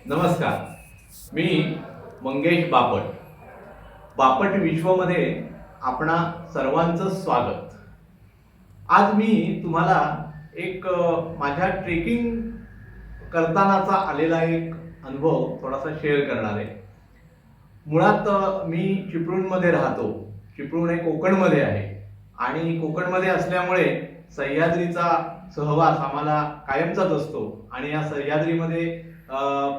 नमस्कार. मी मंगेश बापट. बापट विश्वमध्ये आपणा सर्वांचं स्वागत. आज मी तुम्हाला एक माझ्या ट्रेकिंग करतानाचा आलेला एक अनुभव थोडासा शेअर करणार आहे. मुळात मी चिपळूणमध्ये राहतो. चिपळूण हे कोकणमध्ये आहे आणि कोकणमध्ये असल्यामुळे सह्याद्रीचा सहवास आम्हाला कायमचाच असतो आणि या सह्याद्रीमध्ये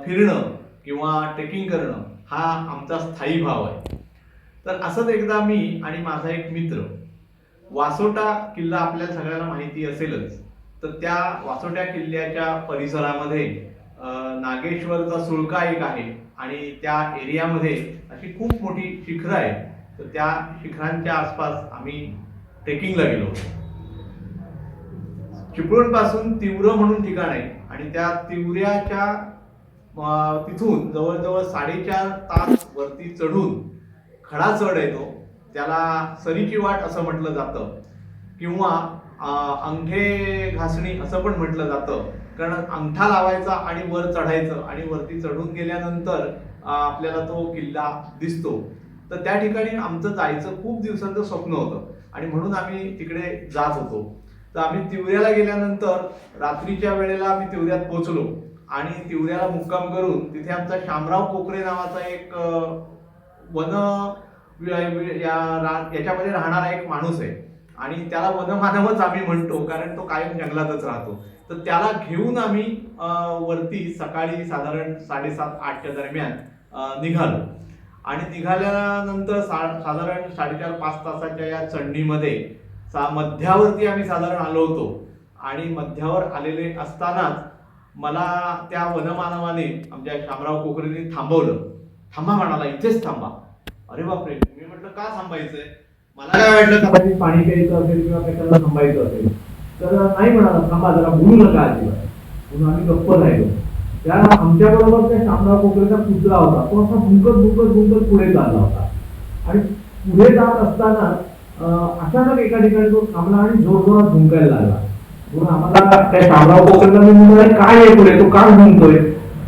फिरणं किंवा ट्रेकिंग करणं हा आमचा स्थायी भाव आहे. तर असंच एकदा मी आणि माझा एक मित्र वासोटा किल्ला आपल्याला सगळ्यांना माहिती असेलच, तर त्या वासोटा किल्ल्याच्या परिसरामध्ये नागेश्वरचा सुळका एक आहे आणि त्या एरियामध्ये अशी खूप मोठी शिखरं आहेत. तर त्या शिखरांच्या आसपास आम्ही ट्रेकिंगला गेलो. चिपळूण पासून तिवरं म्हणून ठिकाण आहे आणि त्या तिवऱ्याच्या तिथून जवळजवळ 4.5 तास वरती चढून खडा चढ येतो. त्याला सरीची वाट असं म्हटलं जातं किंवा अंगठे घासणी असं पण म्हटलं जातं, कारण अंगठा लावायचा आणि वर चढायचं आणि वरती चढून गेल्यानंतर आपल्याला तो किल्ला दिसतो. तर त्या ठिकाणी आमचं जायचं खूप दिवसांचं स्वप्न होतं आणि म्हणून आम्ही तिकडे जात होतो. तर आम्ही तिवऱ्याला गेल्यानंतर रात्रीच्या वेळेला आम्ही तिवऱ्यात पोहोचलो आणि तिवऱ्याला मुक्काम करून तिथे आमचा शामराव कोकरे नावाचा एक याच्यामध्ये राहणारा एक माणूस आहे आणि त्याला वनमानवच आम्ही म्हणतो, कारण तो कायम जंगलातच राहतो. तर त्याला घेऊन आम्ही वरती सकाळी साधारण 7:30-8च्या दरम्यान निघालो आणि निघाल्यानंतर साधारण 4.5 तासाच्या या चढणीमध्ये मध्यावरती आम्ही साधारण आलो होतो आणि मध्यावर आलेले असतानाच मला त्या वनमानवाने आमच्या शामराव कोकरेने थांबवलं. थांबा म्हणाला, इथेच थांबा. अरे बापरे, मी म्हटलं का थांबायचंय? मला काय वाटलं कदाचित पाणी प्यायचं असेल किंवा कशाला थांबायचं असेल. तर नाही म्हणाला, थांबा जरा, बोलू नका अजिबात. म्हणून आम्ही गप्प राहिलो. त्या आमच्या बरोबर त्या शामराव कोकरेचा कुत्रा होता. तो असा भुंकत पुढे चालला होता आणि पुढे जात असताना अचानक एका ठिकाणी तो थांबला आणि जोरजोरात भुंकायला लागला. म्हणून आम्हाला त्या शामराव कोकरेला मी म्हणाले, काय आहे पुढे, तो का भुंकतोय?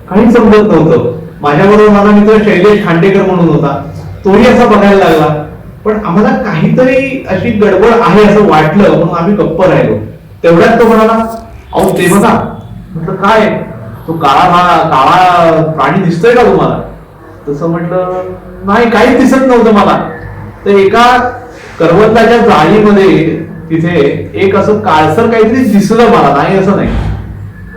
काही समजत नव्हतं. माझ्याबरोबर माझा मित्र शैलेश खांडेकर म्हणून होता, तोही असा बघायला लागला. पण आम्हाला काहीतरी अशी गडबड आहे असं वाटलं, म्हणून आम्ही गप्प राहिलो. तेवढ्यात तो म्हणाला, अहो ते बघा. म्हटलं काय? तो काळा प्राणी दिसतोय का तुम्हाला? तसं म्हटलं नाही, काहीच दिसत नव्हतं मला. तर एका करवंदाच्या जाळीमध्ये तिथे एक असं काळसर काहीतरी दिसलं मला, नाही असं नाही,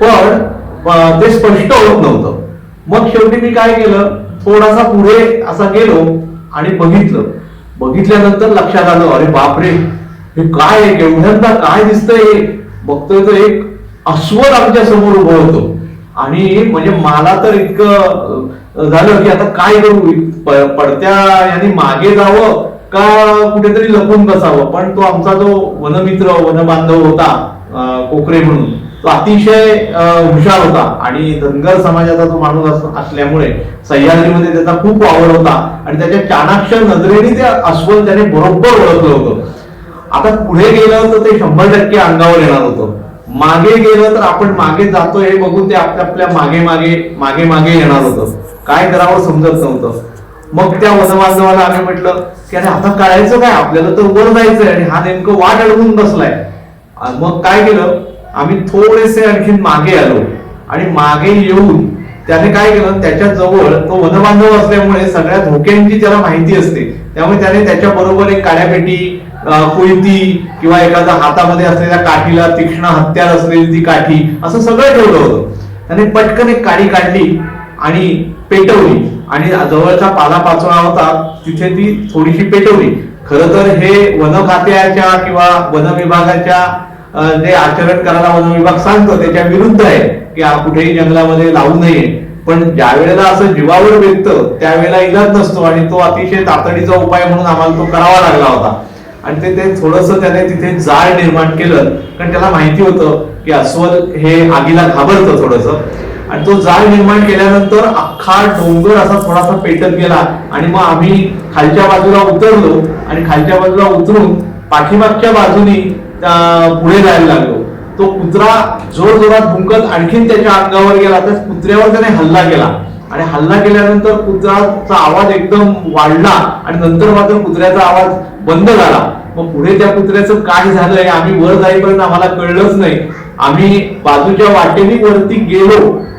पण ते स्पष्ट होत नव्हतं. मग शेवटी मी काय केलं, थोडासा पुढे असा गेलो आणि बघितल्यानंतर लक्षात आलं, अरे बापरे, हे काय आहे? एवढ्यांदा काय दिसतंय? बघतोय तर एक अस्वल आमच्या समोर उभं होतं आणि म्हणजे मला तर इतकं झालं की आता काय करू, पडत्या यांनी मागे जावं का कुठेतरी लपून बसावं. पण तो आमचा जो वनमित्र वनबांधव होता कोकरे म्हणून, तो अतिशय हुशार होता आणि धनगर समाजाचा तो माणूस असल्यामुळे सह्याद्रीमध्ये त्याचा खूप वावर होता आणि त्याच्या चाणाक्ष नजरेने ते अस्वल त्याने बरोबर ओळखलं होतं. आता पुढे गेलं तर ते 100% अंगावर येणार होतं. मागे गेलं तर आपण मागे जातोय हे बघून ते आपल्या मागे येणार होतं. काय करावं समजत नव्हतं. मग त्या वनबांधवाला आम्ही म्हटलं की अरे आता करायचं काय, आपल्याला तर वर जायचंय आणि हा नेमकं वाट अडवून बसलाय. मग काय केलं, आम्ही थोडेसे आणखीन मागे आलो आणि मागे येऊन त्याने काय केलं, त्याच्या जवळ तो वनबांधव असल्यामुळे सगळ्या धोक्यांची त्याला माहिती असते, त्यामुळे त्याने त्याच्या बरोबर एक काड्यापेटी, कोयती किंवा एखाद्या हातामध्ये असलेल्या काठीला तीक्ष्ण हत्यार असलेली ती काठी, असं सगळं ठेवलं होतं. त्याने पटकन एक काडी काढली आणि पेटवली आणि जवळचा पालापाचोळा होता तिथे ती थोडीशी पेटवली. खरं तर हे वन खात्याच्या किंवा वन विभागाच्या जे आचरण करायला वन विभाग सांगतो त्याच्या विरुद्ध आहे की कुठेही जंगलामध्ये लावू नये. पण ज्या वेळेला असं जीवावर बेततं त्यावेळेला इलाज नसतो आणि तो अतिशय तातडीचा उपाय म्हणून आम्हाला तो करावा लागला होता. आणि ते थोडंसं त्याने तिथे जाळ निर्माण केलं, कारण त्याला माहिती होतं की अस्वल हे आगीला घाबरतं थोडंसं. आणि तो जाळ निर्माण केल्यानंतर अख्खा डोंगर असा थोडासा पेटत गेला आणि मग आम्ही खालच्या बाजूला उतरलो आणि खालच्या बाजूला उतरून पाठीमागच्या बाजूनी पुढे जायला लागलो. तो कुत्रा जोरजोरात भुंकत आणखीन त्याच्या अंगावर गेला, तर कुत्र्यावर त्याने हल्ला केला आणि हल्ला केल्यानंतर कुत्र्याचा आवाज एकदम वाढला आणि नंतर मात्र कुत्र्याचा आवाज बंद झाला. मग पुढे त्या कुत्र्याचं काय झालंय आम्ही वर जाईपर्यंत आम्हाला कळलंच नाही. आम्ही बाजूच्या वाटेने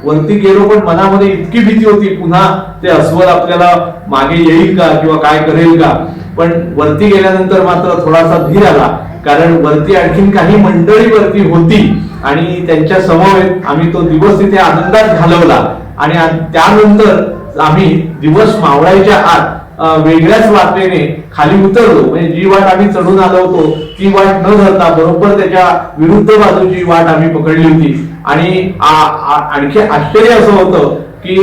वरती गेलो पण मनामध्ये इतकी भीती होती पुन्हा ते अस्वल आपल्याला मागे येईल का किंवा काय करेल का. पण वरती गेल्यानंतर मात्र थोडासा धीर आला, कारण वरती आणखीन काही मंडळी वरती होती आणि त्यांच्या समवेत आम्ही तो दिवस तिथे आनंदात घालवला. आणि त्यानंतर आम्ही दिवस मावळायच्या आत वेगळ्याच वाटेने खाली उतरलो. म्हणजे जी वाट आम्ही चढून आलो होतो ती वाट न धरता बरोबर त्याच्या विरुद्ध बाजूची वाट आम्ही पकडली होती. आणि आणखी आश्चर्य असं होतं की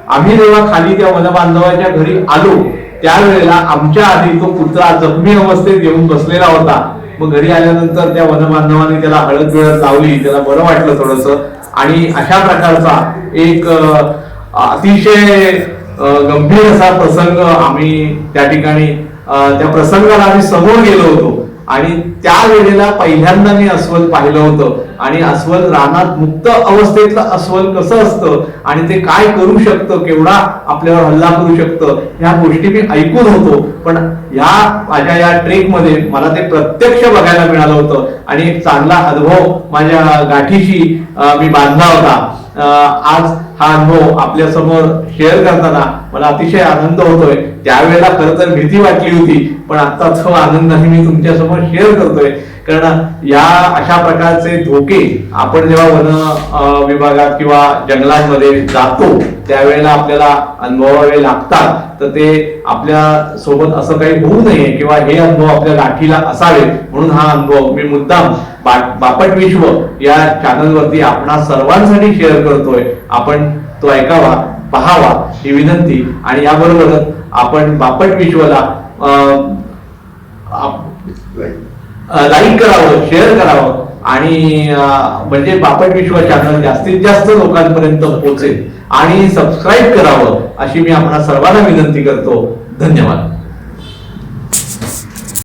आम्ही जेव्हा खाली त्या वनबांधवाच्या घरी आलो त्यावेळेला आमच्या आधी तो कुत्रा जखमी अवस्थेत येऊन बसलेला होता. मग घरी आल्यानंतर त्या वनबांधवाने त्याला हळद बिळद लावली, त्याला बरं वाटलं थोडस. आणि अशा प्रकारचा एक अतिशय गंभीर असा प्रसंग आम्ही त्या ठिकाणी त्या प्रसंगाला आम्ही समोर गेलो होतो. आणि त्या वेळेला पहिल्यांदा मी अस्वल पाहिलं होतं. आणि अस्वल रानात मुक्त अवस्थेतलं अस्वल कसं असतं आणि ते काय करू शकतं, केवढा आपल्यावर हल्ला करू शकतं, ह्या गोष्टी मी ऐकून होतो. पण माझ्या या ट्रेकमध्ये मला ते प्रत्यक्ष बघायला मिळालं होतं आणि एक चांगला अनुभव माझ्या गाठीशी मी बांधला होता. आज हा अनुभव आपल्या समोर शेअर करताना मला अतिशय आनंद होतोय. त्यावेळेला खरं तर भीती वाटली होती, पण आता तो आनंदाने मी तुमच्या समोर शेअर करतोय. कारण या अशा प्रकारचे धोके आपण जेव्हा वन विभागात किंवा जंगलांमध्ये जातो त्यावेळेला आपल्याला अनुभवावे लागतात. तर ते आपल्या सोबत असं काही होऊ नये किंवा हे अनुभव आपल्या गाठीला असावे म्हणून हा अनुभव मी मुद्दाम बापट विश्व या चॅनलवरती आपणा सर्वांसाठी शेअर करतोय. आपण तो ऐकावा, पहावा ही विनंती. आणि याबरोबरच आपण बापट विश्वला लाईक करावं, शेअर करावं आणि म्हणजे बापट विश्व चॅनल जास्तीत जास्त लोकांपर्यंत पोहोचेल. आणि सबस्क्राईब करावं अशी मी आपणा सर्वांना विनंती करतो. धन्यवाद.